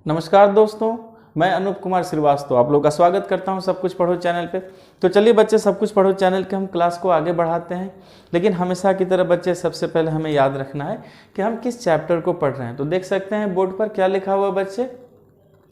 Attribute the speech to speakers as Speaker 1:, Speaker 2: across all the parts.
Speaker 1: नमस्कार दोस्तों, मैं अनूप कुमार श्रीवास्तव आप लोग का स्वागत करता हूं सब कुछ पढ़ो चैनल पे। तो चलिए बच्चे, सब कुछ पढ़ो चैनल के हम क्लास को आगे बढ़ाते हैं। लेकिन हमेशा की तरह बच्चे, सबसे पहले हमें याद रखना है कि हम किस चैप्टर को पढ़ रहे हैं। तो देख सकते हैं बोर्ड पर क्या लिखा हुआ है बच्चे,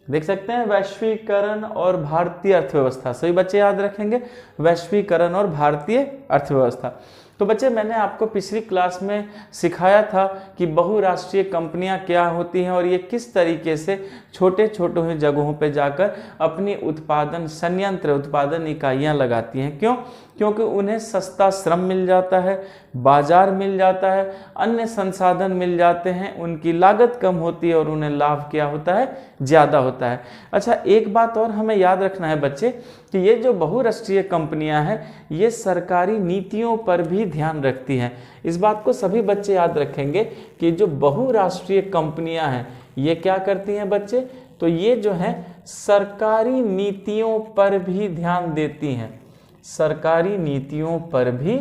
Speaker 1: देख सकते हैं वैश्वीकरण और भारतीय अर्थव्यवस्था। सभी बच्चे याद रखेंगे, वैश्वीकरण और भारतीय अर्थव्यवस्था। तो बच्चे, मैंने आपको पिछली क्लास में सिखाया था कि बहुराष्ट्रीय कंपनियां क्या होती हैं और ये किस तरीके से छोटे छोटे जगहों पे जाकर अपनी उत्पादन संयंत्र, उत्पादन इकाइयां लगाती हैं। क्यों? क्योंकि उन्हें सस्ता श्रम मिल जाता है, बाजार मिल जाता है, अन्य संसाधन मिल जाते हैं, उनकी लागत कम होती है और उन्हें लाभ क्या होता है, ज़्यादा होता है। अच्छा, एक बात और हमें याद रखना है बच्चे कि ये जो बहुराष्ट्रीय कंपनियां हैं ये सरकारी नीतियों पर भी ध्यान रखती हैं। इस बात को सभी बच्चे याद रखेंगे कि जो बहुराष्ट्रीय कंपनियां हैं ये क्या करती हैं बच्चे, तो ये जो है सरकारी नीतियों पर भी ध्यान देती हैं। सरकारी नीतियों पर भी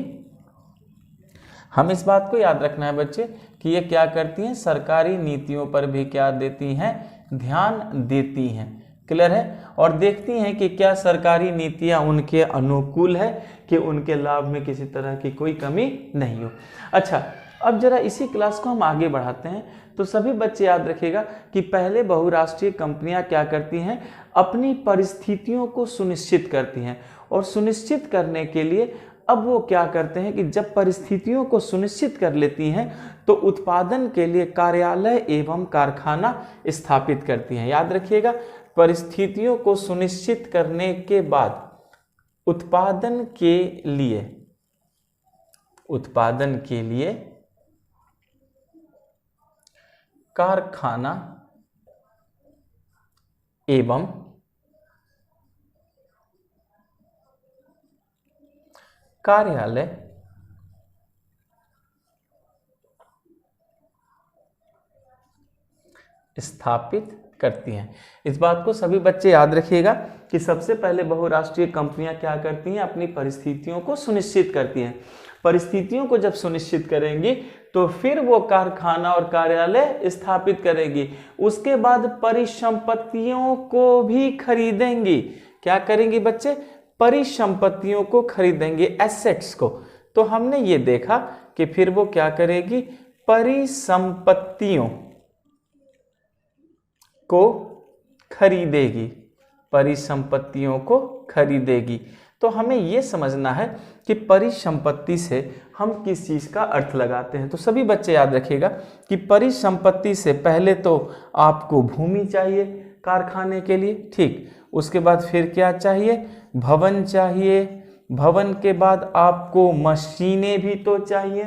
Speaker 1: हम इस बात को याद रखना है बच्चे कि ये क्या करती हैं, सरकारी नीतियों पर भी क्या देती हैं, ध्यान देती हैं। क्लियर है? और देखती हैं कि क्या सरकारी नीतियां उनके अनुकूल है, कि उनके लाभ में किसी तरह की कोई कमी नहीं हो। अच्छा, अब जरा इसी क्लास को हम आगे बढ़ाते हैं। तो सभी बच्चे याद रखिएगा कि पहले बहुराष्ट्रीय कंपनियां क्या करती हैं, अपनी परिस्थितियों को सुनिश्चित करती हैं। और सुनिश्चित करने के लिए अब वो क्या करते हैं कि जब परिस्थितियों को सुनिश्चित कर लेती हैं तो उत्पादन के लिए कार्यालय एवं कारखाना स्थापित करती हैं। याद रखिएगा, परिस्थितियों को सुनिश्चित करने के बाद उत्पादन के लिए कारखाना एवं कार्यालय स्थापित करती हैं। इस बात को सभी बच्चे याद रखिएगा कि सबसे पहले बहुराष्ट्रीय कंपनियां क्या करती हैं, अपनी परिस्थितियों को सुनिश्चित करती हैं। परिस्थितियों को जब सुनिश्चित करेंगी तो फिर वो कारखाना और कार्यालय स्थापित करेगी। उसके बाद परिसंपत्तियों को भी खरीदेंगी। क्या करेंगी बच्चे? परिसंपत्तियों को खरीदेंगे, एसेट्स को। तो हमने ये देखा कि फिर वो क्या करेगी, परिसंपत्तियों को खरीदेगी, परिसंपत्तियों को खरीदेगी। तो हमें ये समझना है कि परिसंपत्ति से हम किस चीज का अर्थ लगाते हैं। तो सभी बच्चे याद रखिएगा कि परिसंपत्ति से पहले तो आपको भूमि चाहिए कारखाने के लिए, ठीक। उसके बाद फिर क्या चाहिए, भवन चाहिए। भवन के बाद आपको मशीनें भी तो चाहिए।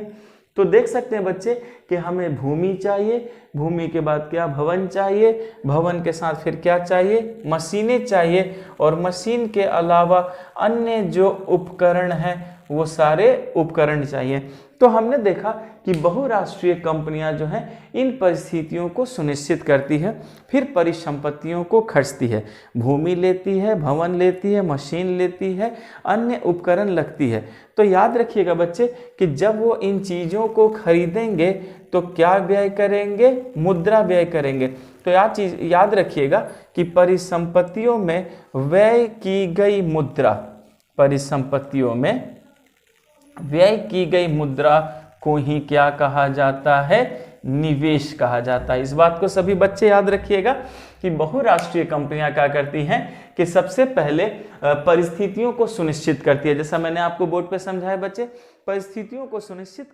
Speaker 1: तो देख सकते हैं बच्चे कि हमें भूमि चाहिए, भूमि के बाद क्या, भवन चाहिए, भवन के साथ फिर क्या चाहिए, मशीनें चाहिए। और मशीन के अलावा अन्य जो उपकरण हैं वो सारे उपकरण चाहिए। तो हमने देखा कि बहुराष्ट्रीय कंपनियां जो हैं इन परिस्थितियों को सुनिश्चित करती है, फिर परिसंपत्तियों को खर्चती है, भूमि लेती है, भवन लेती है, मशीन लेती है, अन्य उपकरण लगती है। तो याद रखिएगा बच्चे कि जब वो इन चीज़ों को खरीदेंगे तो क्या व्यय करेंगे, मुद्रा व्यय करेंगे। तो याद रखिएगा कि परिसंपत्तियों में व्यय की गई मुद्रा, परिसंपत्तियों में व्यय की गई मुद्रा को ही क्या कहा जाता है, निवेश कहा जाता है। इस बात को सभी बच्चे याद रखिएगा कि बहुराष्ट्रीय कंपनियां क्या करती हैं कि सबसे पहले परिस्थितियों को सुनिश्चित करती है। जैसा मैंने आपको बोर्ड पे समझाया बच्चे, परिस्थितियों को सुनिश्चित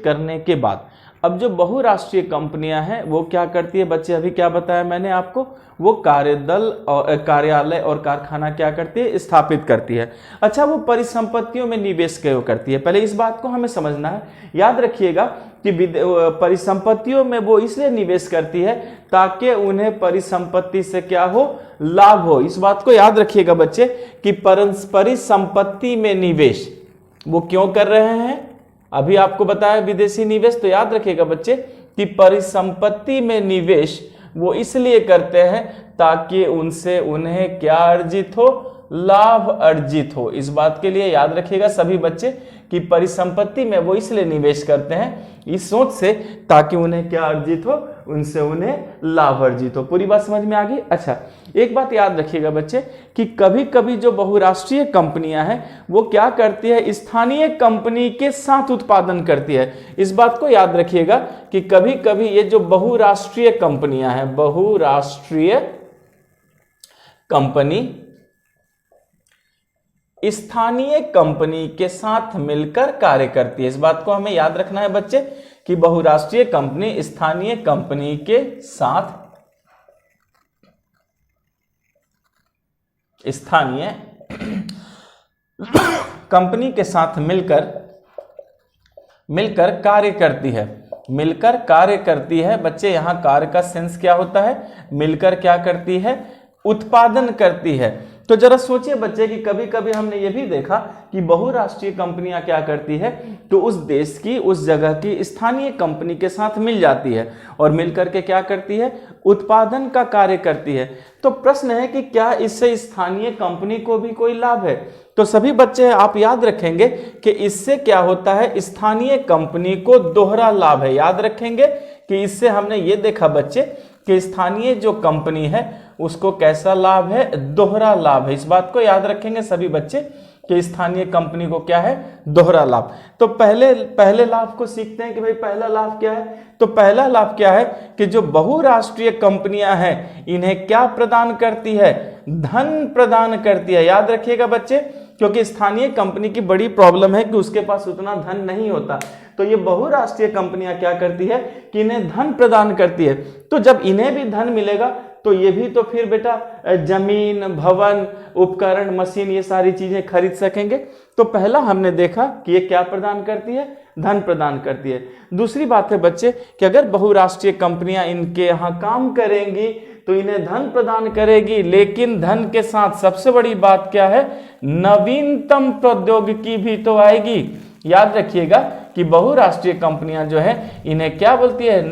Speaker 1: करने के बाद अब जो बहुराष्ट्रीय कंपनियां हैं वो क्या करती है बच्चे, अभी क्या बताया मैंने आपको, वो कार्यालय और कारखाना क्या करती है, स्थापित करती है। अच्छा, वो परिसंपत्तियों में निवेश क्यों करती है, पहले इस बात को हमें समझना है। याद रखिएगा कि परिसंपत्तियों में वो इसलिए निवेश करती है ताकि उन्हें परिसंपत्ति से क्या हो, लाभ हो। इस बात को याद रखिएगा बच्चे कि परिसंपत्ति में निवेश वो क्यों कर रहे हैं, अभी आपको बताया विदेशी निवेश। तो याद रखिएगा बच्चे कि परिसंपत्ति में निवेश वो इसलिए करते हैं ताकि उनसे उन्हें क्या अर्जित हो, लाभ अर्जित हो। इस बात के लिए याद रखिएगा सभी बच्चे कि परिसंपत्ति में वो इसलिए निवेश करते हैं इस सोच से ताकि उन्हें क्या अर्जित हो, उनसे उन्हें लाभ अर्जित हो। पूरी बात समझ में आ गई। अच्छा, एक बात याद रखिएगा बच्चे कि कभी कभी जो बहुराष्ट्रीय कंपनियां हैं वो क्या करती है, स्थानीय कंपनी के साथ उत्पादन करती है। इस बात को याद रखिएगा कि कभी कभी ये जो बहुराष्ट्रीय कंपनियां हैं, बहुराष्ट्रीय कंपनी स्थानीय कंपनी के साथ मिलकर कार्य करती है। इस बात को हमें याद रखना है बच्चे कि बहुराष्ट्रीय कंपनी स्थानीय कंपनी के साथ स्थानीय कंपनी के साथ मिलकर कार्य करती है। मिलकर कार्य करती है बच्चे, यहां कार्य का सेंस क्या होता है, मिलकर क्या करती है, उत्पादन करती है। तो जरा सोचिए बच्चे कि कभी कभी हमने ये भी देखा कि बहुराष्ट्रीय कंपनियां क्या करती है, तो उस देश की उस जगह की स्थानीय कंपनी के साथ मिल जाती है और मिलकर के क्या करती है, उत्पादन का कार्य करती है। तो प्रश्न है कि क्या इससे स्थानीय कंपनी को भी कोई लाभ है? तो सभी बच्चे आप याद रखेंगे कि इससे क्या होता है, स्थानीय कंपनी को दोहरा लाभ है। याद रखेंगे कि इससे हमने ये देखा बच्चे कि स्थानीय जो कंपनी है उसको कैसा लाभ है, दोहरा लाभ है। इस बात को याद रखेंगे सभी बच्चे कि स्थानीय कंपनी को क्या है, दोहरा लाभ। तो पहले लाभ को सीखते हैं कि भाई पहला लाभ क्या है। तो पहला लाभ क्या है कि जो बहुराष्ट्रीय कंपनियां हैं इन्हें क्या प्रदान करती है, धन प्रदान करती है। याद रखिएगा बच्चे, क्योंकि स्थानीय कंपनी की बड़ी प्रॉब्लम है कि उसके पास उतना धन नहीं होता। तो ये बहुराष्ट्रीय कंपनियां क्या करती है कि इन्हें धन प्रदान करती है। तो जब इन्हें भी धन मिलेगा तो ये भी तो फिर बेटा जमीन, भवन, उपकरण, मशीन, ये सारी चीजें खरीद सकेंगे। तो पहला हमने देखा कि ये क्या प्रदान करती है, धन प्रदान करती है। दूसरी बात है बच्चे कि अगर बहुराष्ट्रीय कंपनियां इनके यहाँ काम करेंगी तो इन्हें धन प्रदान करेगी, लेकिन धन के साथ सबसे बड़ी बात क्या है, नवीनतम प्रौद्योगिकी भी तो आएगी। याद रखिएगा कि बहुराष्ट्रीय कंपनियां जो है इन्हें क्या बोलती है,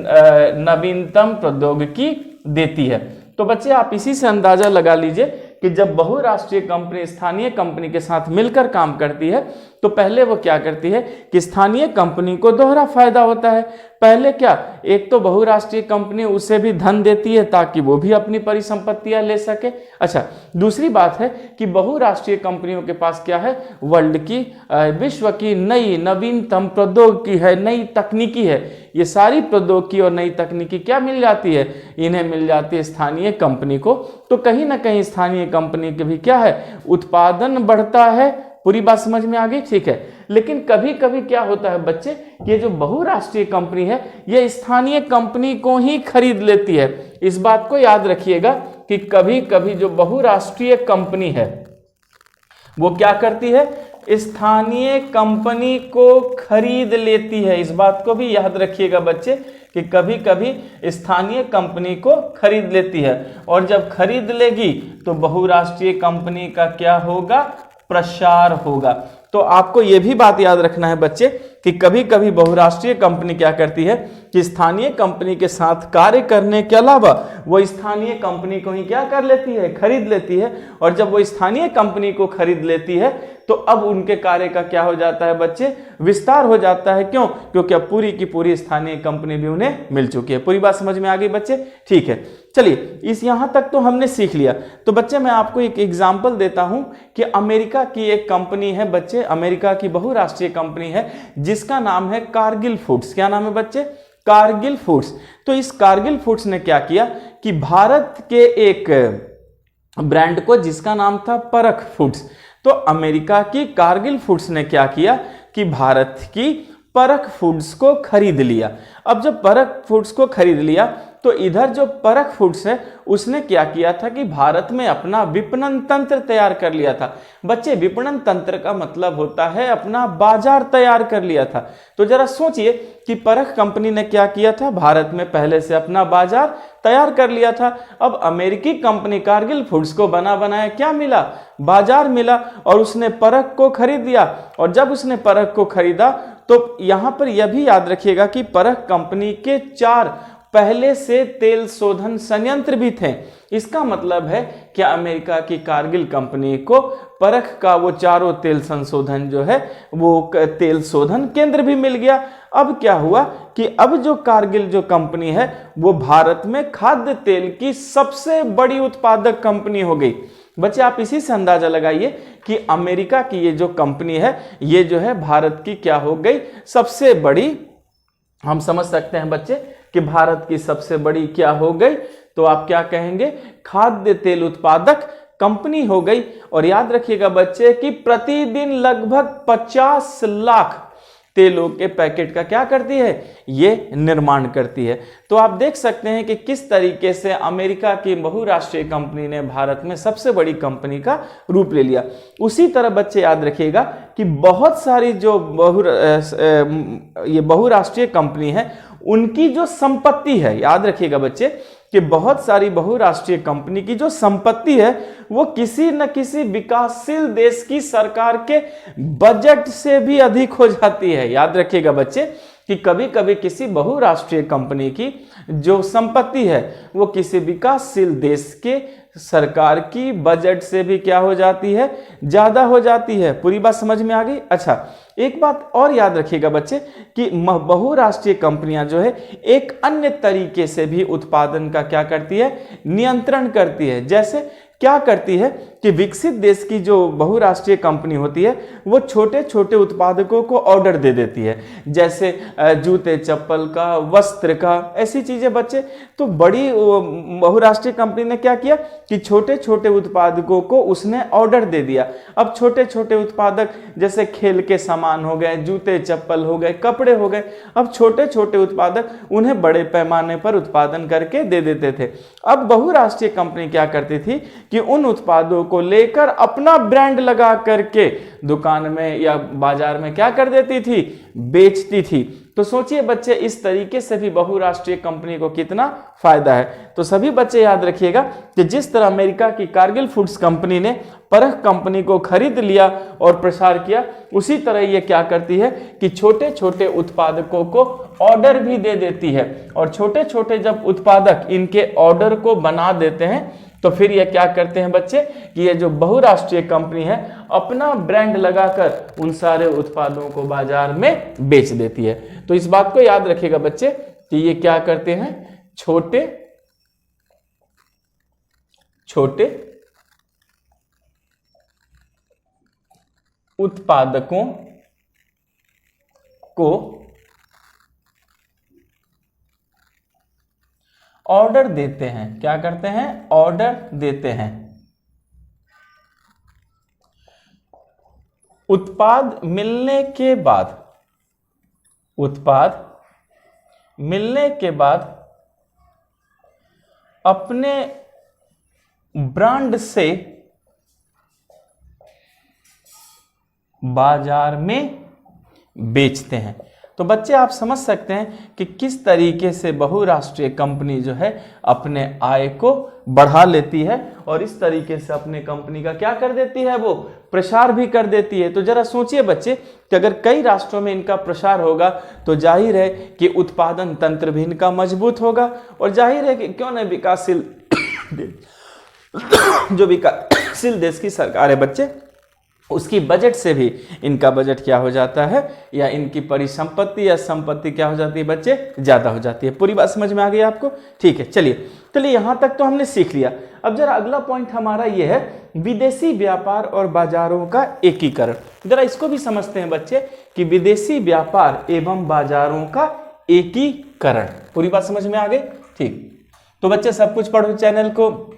Speaker 1: नवीनतम प्रौद्योगिकी देती है। तो बच्चे आप इसी से अंदाजा लगा लीजिए कि जब बहुराष्ट्रीय कंपनी स्थानीय कंपनी के साथ मिलकर काम करती है तो पहले वो क्या करती है कि स्थानीय कंपनी को दोहरा फायदा होता है। पहले क्या, एक तो बहुराष्ट्रीय कंपनी उसे भी धन देती है ताकि वो भी अपनी परिसंपत्तियां ले सके। अच्छा, दूसरी बात है कि बहुराष्ट्रीय कंपनियों के पास क्या है, वर्ल्ड की, विश्व की नई नवीनतम प्रौद्योगिकी है, नई तकनीकी है। ये सारी प्रौद्योगिकी और नई तकनीकी क्या मिल जाती है, इन्हें मिल जाती है स्थानीय कंपनी को। तो कहीं ना कहीं स्थानीय कंपनी के भी क्या है, उत्पादन बढ़ता है। पूरी बात समझ में आ गई, ठीक है। लेकिन कभी कभी क्या होता है बच्चे कि ये जो बहुराष्ट्रीय कंपनी है ये स्थानीय कंपनी को ही खरीद लेती है। इस बात को याद रखिएगा कि कभी कभी जो बहुराष्ट्रीय कंपनी है वो क्या करती है, स्थानीय कंपनी को खरीद लेती है। इस बात को भी याद रखिएगा बच्चे कि कभी कभी स्थानीय कंपनी को खरीद लेती है, और जब खरीद लेगी तो बहुराष्ट्रीय कंपनी का क्या होगा, प्रसार होगा। तो आपको यह भी बात याद रखना है बच्चे कि कभी कभी बहुराष्ट्रीय कंपनी क्या करती है कि स्थानीय कंपनी के साथ कार्य करने के अलावा वो स्थानीय कंपनी को ही क्या कर लेती है, खरीद लेती है। और जब वो स्थानीय कंपनी को खरीद लेती है तो अब उनके कार्य का क्या हो जाता है बच्चे, विस्तार हो जाता है। क्यों? क्योंकि अब पूरी की पूरी स्थानीय कंपनी भी उन्हें मिल चुकी है। पूरी बात समझ में आ गई बच्चे, ठीक है। चलिए, इस यहां तक तो हमने सीख लिया। तो बच्चे मैं आपको एक एग्जांपल देता हूं कि अमेरिका की एक कंपनी है बच्चे, अमेरिका की बहुराष्ट्रीय कंपनी है जिसका नाम है कारगिल फूड्स। क्या नाम है बच्चे, कारगिल फूड्स। तो इस कारगिल फूड्स ने क्या किया कि भारत के एक ब्रांड को जिसका नाम था परख फूड्स, तो अमेरिका की कारगिल फूड्स ने क्या किया कि भारत की परख फूड्स को खरीद लिया। अब जब परख फूड्स को खरीद लिया तो इधर जो परख फूड्स है उसने क्या किया था कि भारत में अपना विपणन तंत्र तैयार कर लिया था। बच्चे, विपणन तंत्र का मतलब होता है अपना बाजार तैयार कर लिया था। तो जरा सोचिए कि परख कंपनी ने क्या किया था, भारत में पहले से अपना बाजार तैयार कर लिया था। अब अमेरिकी कंपनी कारगिल फूड्स को बना बनाया क्या मिला, बाजार मिला, और उसने परख को खरीद लिया। और जब उसने परख को खरीदा तो यहां पर यह भी याद रखिएगा कि परख कंपनी के 4 पहले से तेल शोधन संयंत्र भी थे। इसका मतलब है कि अमेरिका की कारगिल कंपनी को परख का वो चारों तेल संशोधन जो है वो तेल शोधन केंद्र भी मिल गया। अब क्या हुआ कि अब जो कारगिल जो कंपनी है वो भारत में खाद्य तेल की सबसे बड़ी उत्पादक कंपनी हो गई। बच्चे आप इसी से अंदाजा लगाइए कि अमेरिका की ये जो कंपनी है ये जो है भारत की क्या हो गई, सबसे बड़ी। हम समझ सकते हैं बच्चे कि भारत की सबसे बड़ी क्या हो गई, तो आप क्या कहेंगे, खाद्य तेल उत्पादक कंपनी हो गई। और याद रखिएगा बच्चे कि प्रतिदिन लगभग 50 लाख तेलों के पैकेट का क्या करती है, ये निर्माण करती है। तो आप देख सकते हैं कि किस तरीके से अमेरिका की बहुराष्ट्रीय कंपनी ने भारत में सबसे बड़ी कंपनी का रूप ले लिया। उसी तरह बच्चे याद रखिएगा कि बहुत सारी जो बहुराष्ट्रीय कंपनी है उनकी जो संपत्ति है, याद रखिएगा बच्चे कि बहुत सारी बहुराष्ट्रीय कंपनी की जो संपत्ति है वो किसी न किसी विकासशील देश की सरकार के बजट से भी अधिक हो जाती है। याद रखिएगा बच्चे कि कभी कभी किसी बहुराष्ट्रीय कंपनी की जो संपत्ति है वो किसी विकासशील देश के सरकार की बजट से भी क्या हो जाती है, ज्यादा हो जाती है। पूरी बात समझ में आ गई। अच्छा, एक बात और याद रखिएगा बच्चे कि बहुराष्ट्रीय कंपनियां जो है एक अन्य तरीके से भी उत्पादन का क्या करती है, नियंत्रण करती है। जैसे क्या करती है कि विकसित देश की जो बहुराष्ट्रीय कंपनी होती है वो छोटे छोटे उत्पादकों को ऑर्डर दे देती है, जैसे जूते चप्पल का, वस्त्र का, ऐसी चीजें बच्चे। तो बड़ी बहुराष्ट्रीय कंपनी ने क्या किया कि छोटे छोटे उत्पादकों को उसने ऑर्डर दे दिया। अब छोटे छोटे उत्पादक जैसे खेल के सामान हो गए, जूते चप्पल हो गए, कपड़े हो गए, अब छोटे छोटे उत्पादक उन्हें बड़े पैमाने पर उत्पादन करके दे देते थे। अब बहुराष्ट्रीय कंपनी क्या करती थी कि उन उत्पादों को लेकर अपना ब्रांड लगा करके दुकान में या बाजार में क्या कर देती थी, बेचती थी। तो सोचिए बच्चे इस तरीके से भी बहुराष्ट्रीय कंपनी को कितना फायदा है। तो सभी बच्चे याद रखिएगा कि जिस तरह अमेरिका की कारगिल फूड्स कंपनी ने परख कंपनी को खरीद लिया और प्रसार किया, उसी तरह ये क्या करती है कि छोटे छोटे उत्पादकों को ऑर्डर भी दे देती है। और छोटे छोटे जब उत्पादक इनके ऑर्डर को बना देते हैं तो फिर ये क्या करते हैं बच्चे कि ये जो बहुराष्ट्रीय कंपनी है अपना ब्रांड लगाकर उन सारे उत्पादों को बाजार में बेच देती है। तो इस बात को याद रखिएगा बच्चे कि ये क्या करते हैं, छोटे छोटे उत्पादकों को ऑर्डर देते हैं। क्या करते हैं, ऑर्डर देते हैं। उत्पाद मिलने के बाद अपने ब्रांड से बाजार में बेचते हैं। तो बच्चे आप समझ सकते हैं कि किस तरीके से बहुराष्ट्रीय कंपनी जो है अपने आय को बढ़ा लेती है और इस तरीके से अपने कंपनी का क्या कर देती है, वो प्रसार भी कर देती है। तो जरा सोचिए बच्चे कि अगर कई राष्ट्रों में इनका प्रसार होगा तो जाहिर है कि उत्पादन तंत्र भी इनका मजबूत होगा और जाहिर है कि क्यों नहीं विकासशील जो विकासशील देश की सरकार है बच्चे उसकी बजट से भी इनका बजट क्या हो जाता है या इनकी परिसंपत्ति या संपत्ति क्या हो जाती है बच्चे, ज्यादा हो जाती है। पूरी बात समझ में आ गई आपको? ठीक है, चलिए यहां तक तो हमने सीख लिया। अब जरा अगला पॉइंट हमारा ये है विदेशी व्यापार और बाजारों का एकीकरण। जरा इसको भी समझते हैं बच्चे कि विदेशी व्यापार एवं बाजारों का एकीकरण। पूरी बात समझ में आ गई? ठीक, तो बच्चे सब कुछ पढ़ो चैनल को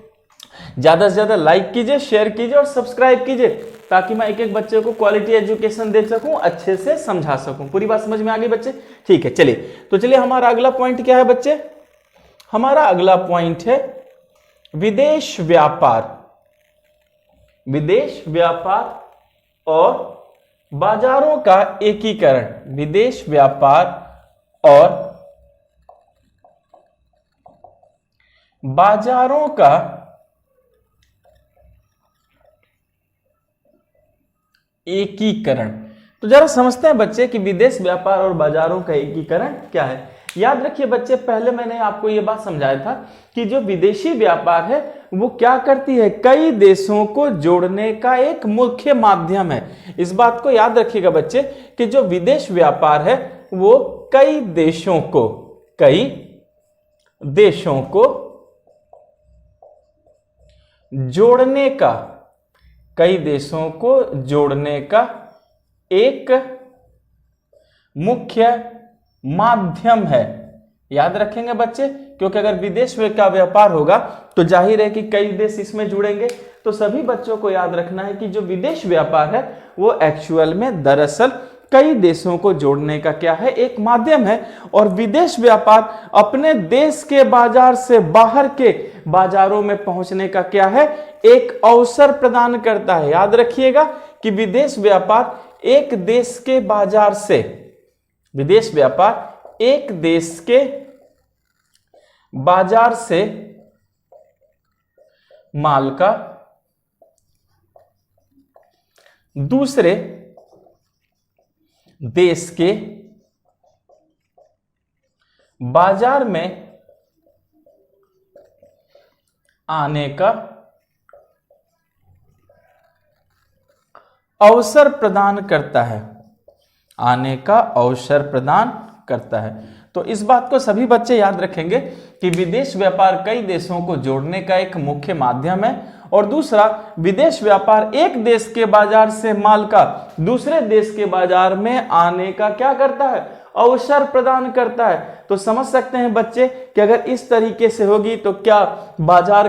Speaker 1: ज्यादा से ज्यादा लाइक कीजिए, शेयर कीजिए और सब्सक्राइब कीजिए ताकि मैं एक एक बच्चे को क्वालिटी एजुकेशन दे सकूं, अच्छे से समझा सकूं। पूरी बात समझ में आ गई बच्चे? ठीक है, चलिए हमारा अगला पॉइंट क्या है बच्चे? हमारा अगला पॉइंट है विदेश व्यापार और बाजारों का एकीकरण। विदेश व्यापार और बाजारों का एकीकरण। तो जरा समझते हैं बच्चे कि विदेश व्यापार और बाजारों का एकीकरण क्या है। याद रखिए बच्चे, पहले मैंने आपको यह बात समझाया था कि जो विदेशी व्यापार है वो क्या करती है, कई देशों को जोड़ने का एक मुख्य माध्यम है। इस बात को याद रखिएगा बच्चे कि जो विदेश व्यापार है वो कई देशों को जोड़ने का, कई देशों को जोड़ने का एक मुख्य माध्यम है। याद रखेंगे बच्चे, क्योंकि अगर विदेश का व्यापार होगा तो जाहिर है कि कई देश इसमें जुड़ेंगे। तो सभी बच्चों को याद रखना है कि जो विदेश व्यापार है वो एक्चुअल में दरअसल कई देशों को जोड़ने का क्या है, एक माध्यम है। और विदेश व्यापार अपने देश के बाजार से बाहर के बाजारों में पहुंचने का क्या है, एक अवसर प्रदान करता है। याद रखिएगा कि विदेश व्यापार एक देश के बाजार से, विदेश व्यापार एक देश के बाजार से माल का दूसरे देश के बाजार में आने का अवसर प्रदान करता है, आने का अवसर प्रदान करता है। तो इस बात को सभी बच्चे याद रखेंगे कि विदेश व्यापार कई देशों को जोड़ने का एक मुख्य माध्यम है। और दूसरा, विदेश व्यापार एक देश के बाजार से माल का दूसरे देश के बाजार में आने का क्या करता है, अवसर प्रदान करता है। तो समझ सकते हैं बच्चे कि अगर इस तरीके से होगी तो क्या बाजार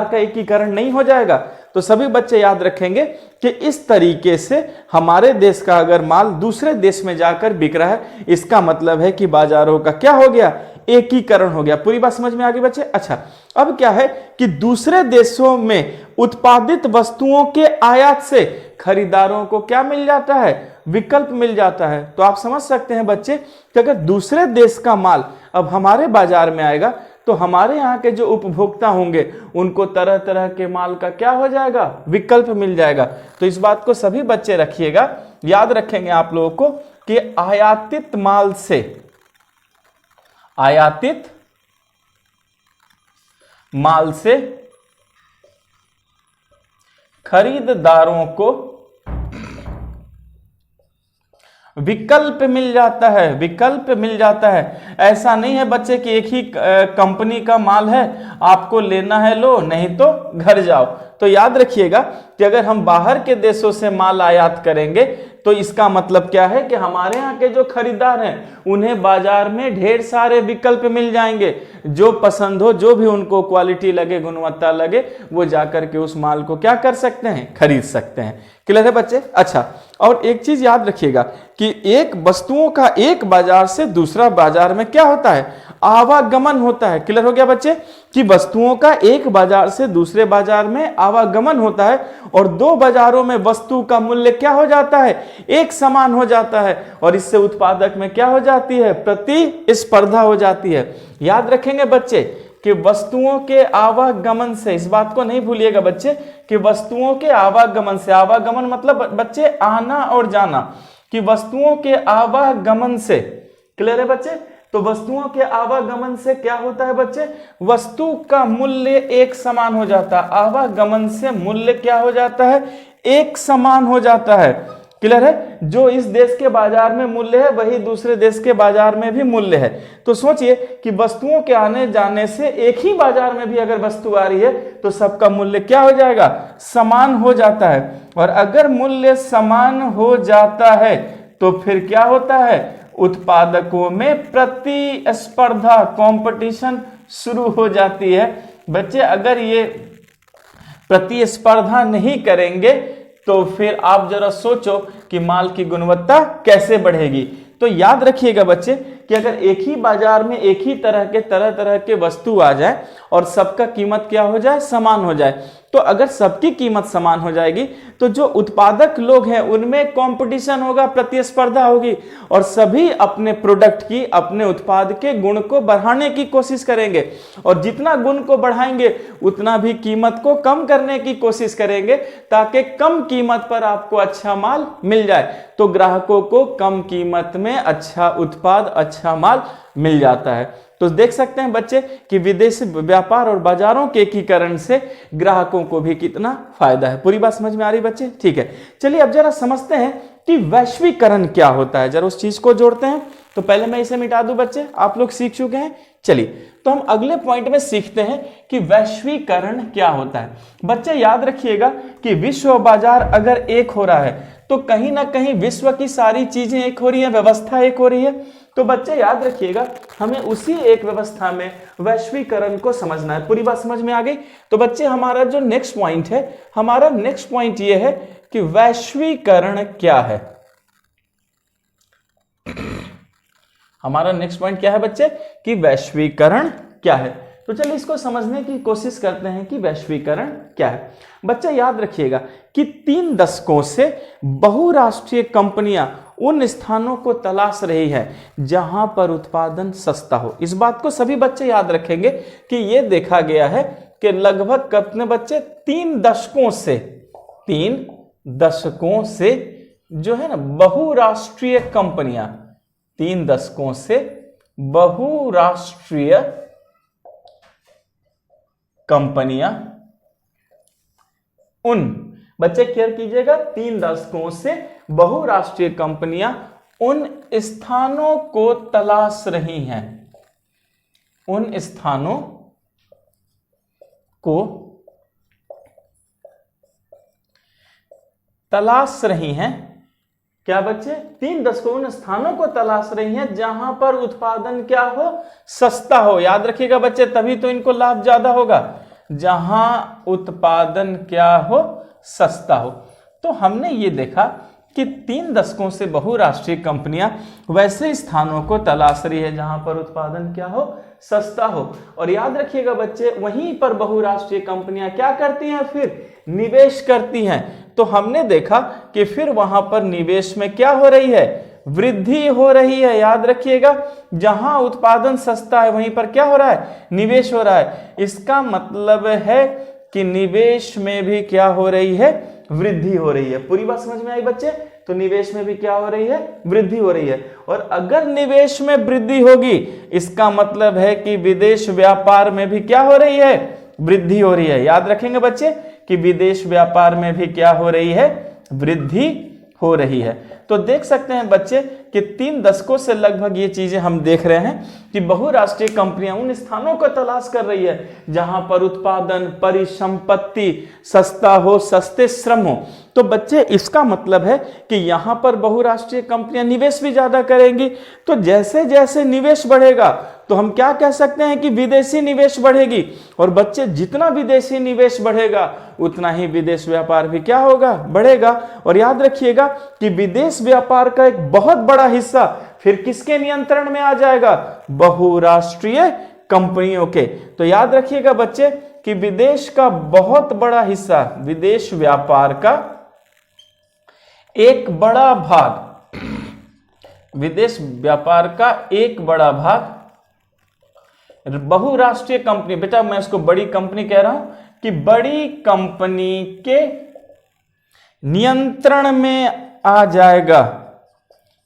Speaker 1: का एकीकरण नहीं हो जाएगा। तो सभी बच्चे याद रखेंगे कि इस तरीके से हमारे देश का अगर माल दूसरे देश में जाकर बिक रहा है, इसका मतलब है कि बाजारों का क्या हो गया, एकीकरण हो गया। पूरी बात समझ में आ गई बच्चे। अच्छा, अब क्या है कि दूसरे देशों में उत्पादित वस्तुओं के आयात से खरीदारों को क्या मिल जाता है, विकल्प मिल जाता है। तो आप समझ सकते हैं बच्चे कि अगर दूसरे देश का माल अब हमारे बाजार में आएगा तो हमारे यहाँ के जो उपभोक्ता होंगे उनको तरह तरह के माल का क्या हो जाएगा, विकल्प मिल जाएगा। तो इस बात को सभी बच्चे रखिएगा, याद रखेंगे आप लोगों को कि आयातित माल से खरीदारों को विकल्प मिल जाता है, विकल्प मिल जाता है। ऐसा नहीं है बच्चे कि एक ही कंपनी का माल है, आपको लेना है लो, नहीं तो घर जाओ। तो याद रखिएगा कि अगर हम बाहर के देशों से माल आयात करेंगे तो इसका मतलब क्या है कि हमारे यहाँ के जो खरीदार हैं उन्हें बाजार में ढेर सारे विकल्प मिल जाएंगे। जो पसंद हो, जो भी उनको क्वालिटी लगे, गुणवत्ता लगे, वो जाकर के उस माल को क्या कर सकते हैं, खरीद सकते हैं। क्लियर है बच्चे। अच्छा, और एक चीज याद रखिएगा कि एक वस्तुओं का एक बाजार से दूसरा बाजार में क्या होता है, आवागमन होता है। क्लियर हो गया बच्चे कि वस्तुओं का एक बाजार से दूसरे बाजार में आवागमन होता है और दो बाजारों में वस्तु का मूल्य क्या हो जाता है, एक समान हो जाता है। और इससे उत्पादक में क्या हो जाती है, प्रतिस्पर्धा हो जाती है। याद रखेंगे बच्चे कि वस्तुओं के आवागमन से, इस बात को नहीं भूलिएगा बच्चे कि वस्तुओं के आवागमन से, आवागमन मतलब बच्चे आना और जाना, कि वस्तुओं के आवागमन से, क्लियर है बच्चे। तो वस्तुओं के आवागमन से क्या होता है बच्चे, वस्तु का मूल्य एक समान हो जाता है। आवागमन से मूल्य क्या हो जाता है, एक समान हो जाता है। क्लियर है। जो इस देश के बाजार में मूल्य है वही दूसरे देश के बाजार में भी मूल्य है। तो सोचिए कि वस्तुओं के आने जाने से एक ही बाजार में भी अगर वस्तु आ रही है तो सबका मूल्य क्या हो जाएगा, समान हो जाता है। और अगर मूल्य समान हो जाता है तो फिर क्या होता है, उत्पादकों में प्रतिस्पर्धा, कंपटीशन शुरू हो जाती है। बच्चे अगर ये प्रतिस्पर्धा नहीं करेंगे तो फिर आप जरा सोचो कि माल की गुणवत्ता कैसे बढ़ेगी। तो याद रखिएगा बच्चे कि अगर एक ही बाजार में एक ही तरह तरह के वस्तु आ जाए और सबका कीमत क्या हो जाए, समान हो जाए, तो अगर सबकी कीमत समान हो जाएगी तो जो उत्पादक लोग हैं उनमें कंपटीशन होगा, प्रतिस्पर्धा होगी और सभी अपने प्रोडक्ट की, अपने उत्पाद के गुण को बढ़ाने की कोशिश करेंगे और जितना गुण को बढ़ाएंगे उतना भी कीमत को कम करने की कोशिश करेंगे ताकि कम कीमत पर आपको अच्छा माल मिल जाए। तो ग्राहकों को कम कीमत में अच्छा उत्पाद, अच्छा माल मिल जाता है। तो देख सकते हैं बच्चे कि विदेशी व्यापार और बाजारों के एकीकरण से ग्राहकों को भी कितना फायदा है। पूरी बात समझ में आ रही बच्चे? ठीक है, चलिए अब जरा समझते हैं कि वैश्वीकरण क्या होता है, जरा उस चीज को जोड़ते हैं। तो पहले मैं इसे मिटा दूं बच्चे, आप लोग सीख चुके हैं। चलिए तो हम अगले पॉइंट में सीखते हैं कि वैश्वीकरण क्या होता है। बच्चे याद रखिएगा कि विश्व बाजार अगर एक हो रहा है तो कहीं ना कहीं विश्व की सारी चीजें एक हो रही है, व्यवस्था एक हो रही है। तो बच्चे याद रखिएगा हमें उसी एक व्यवस्था में वैश्वीकरण को समझना है। पूरी बात समझ में आ गई? तो बच्चे हमारा जो नेक्स्ट पॉइंट है, हमारा नेक्स्ट पॉइंट ये है कि वैश्वीकरण क्या है। हमारा नेक्स्ट पॉइंट क्या है बच्चे? कि वैश्वीकरण क्या है। तो चलिए इसको समझने की कोशिश करते हैं कि वैश्वीकरण क्या है। बच्चे याद रखिएगा कि 3 दशकों से बहुराष्ट्रीय कंपनियां उन स्थानों को तलाश रही है जहां पर उत्पादन सस्ता हो। इस बात को सभी बच्चे याद रखेंगे कि यह देखा गया है कि लगभग कितने बच्चे, 3 दशकों से जो है ना बहुराष्ट्रीय कंपनियां, 3 दशकों से बहुराष्ट्रीय कंपनियां उन, बच्चे केयर कीजिएगा, 3 दशकों से बहुराष्ट्रीय कंपनियां उन स्थानों को तलाश रही हैं, उन स्थानों को तलाश रही हैं। क्या बच्चे? 3 दशकों उन स्थानों को तलाश रही हैं जहां पर उत्पादन क्या हो, सस्ता हो। याद रखिएगा बच्चे, तभी तो इनको लाभ ज्यादा होगा, जहां उत्पादन क्या हो, सस्ता हो। तो हमने ये देखा कि 3 दशकों से बहुराष्ट्रीय कंपनियां वैसे स्थानों को तलाश रही है जहां पर उत्पादन क्या हो, सस्ता हो। और याद रखिएगा बच्चे, वहीं पर बहुराष्ट्रीय कंपनियां क्या करती हैं, फिर निवेश करती हैं। तो हमने देखा कि फिर वहां पर निवेश में क्या हो रही है, वृद्धि हो रही है। याद रखिएगा, जहां उत्पादन सस्ता है वहीं पर क्या हो रहा है, निवेश हो रहा है। इसका मतलब है कि निवेश में भी क्या हो रही है, वृद्धि हो रही है। पूरी बात समझ में आई बच्चे? तो निवेश में भी क्या हो रही है, वृद्धि हो रही है। और अगर निवेश में वृद्धि होगी इसका मतलब है कि विदेश व्यापार में भी क्या हो रही है, वृद्धि हो रही है। याद रखेंगे बच्चे कि विदेश व्यापार में भी क्या हो रही है, वृद्धि हो रही है। तो देख सकते हैं बच्चे कि 3 दशकों से लगभग ये चीजें हम देख रहे हैं कि बहुराष्ट्रीय कंपनियां उन स्थानों को तलाश कर रही है जहां पर उत्पादन, परिसंपत्ति सस्ता हो, सस्ते श्रम हो। तो बच्चे इसका मतलब है कि यहां पर बहुराष्ट्रीय कंपनियां निवेश भी ज्यादा करेंगी। तो जैसे जैसे निवेश बढ़ेगा तो हम क्या कह सकते हैं कि विदेशी निवेश बढ़ेगी। और बच्चे जितना विदेशी निवेश बढ़ेगा उतना ही विदेश व्यापार भी क्या होगा, बढ़ेगा। और याद रखिएगा कि विदेश व्यापार का एक बहुत बड़ा हिस्सा फिर किसके नियंत्रण में आ जाएगा, बहुराष्ट्रीय कंपनियों के। तो याद रखिएगा बच्चे कि विदेश का बहुत बड़ा हिस्सा, विदेश व्यापार का एक बड़ा भाग, विदेश व्यापार का एक बड़ा भाग बहुराष्ट्रीय कंपनी, बेटा मैं इसको बड़ी कंपनी कह रहा हूं कि बड़ी कंपनी के नियंत्रण में आ जाएगा,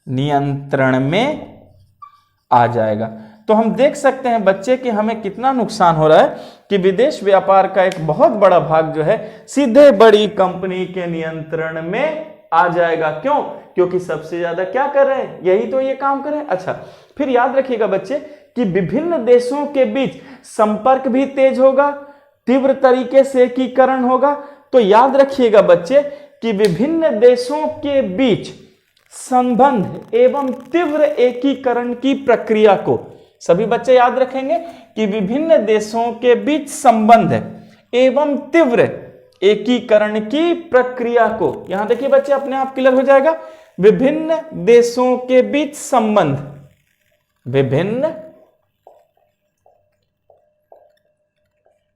Speaker 1: नियंत्रण में आ जाएगा। तो हम देख सकते हैं बच्चे कि हमें कितना नुकसान हो रहा है कि विदेश व्यापार का एक बहुत बड़ा भाग जो है सीधे बड़ी कंपनी के नियंत्रण में आ जाएगा। क्यों? क्योंकि सबसे ज्यादा क्या कर रहे हैं, यही तो ये काम कर रहे हैं। अच्छा, फिर याद रखिएगा बच्चे कि विभिन्न देशों के बीच संपर्क भी तेज होगा, तीव्र तरीके से एकीकरण होगा। तो याद रखिएगा बच्चे कि विभिन्न देशों के बीच संबंध एवं तीव्र एकीकरण की प्रक्रिया को, सभी बच्चे याद रखेंगे कि विभिन्न देशों के बीच संबंध एवं तीव्र एकीकरण की प्रक्रिया को, यहां देखिए बच्चे अपने आप क्लियर हो जाएगा। विभिन्न देशों के बीच संबंध, विभिन्न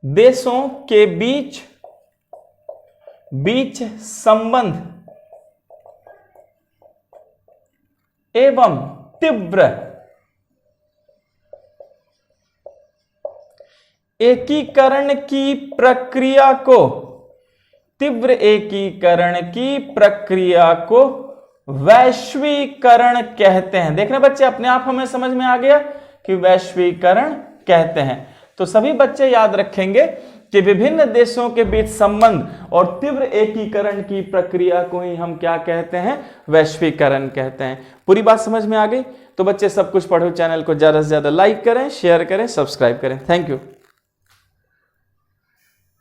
Speaker 1: देशों के बीच बीच संबंध एवं तीव्र एकीकरण की प्रक्रिया को, तीव्र एकीकरण की प्रक्रिया को वैश्वीकरण कहते हैं। देख रहे बच्चे, अपने आप हमें समझ में आ गया कि वैश्वीकरण कहते हैं। तो सभी बच्चे याद रखेंगे कि विभिन्न देशों के बीच संबंध और तीव्र एकीकरण की प्रक्रिया को ही हम क्या कहते हैं, वैश्वीकरण कहते हैं। पूरी बात समझ में आ गई? तो बच्चे सब कुछ पढ़ो चैनल को ज्यादा से ज्यादा लाइक करें, शेयर करें, सब्सक्राइब करें। Thank you.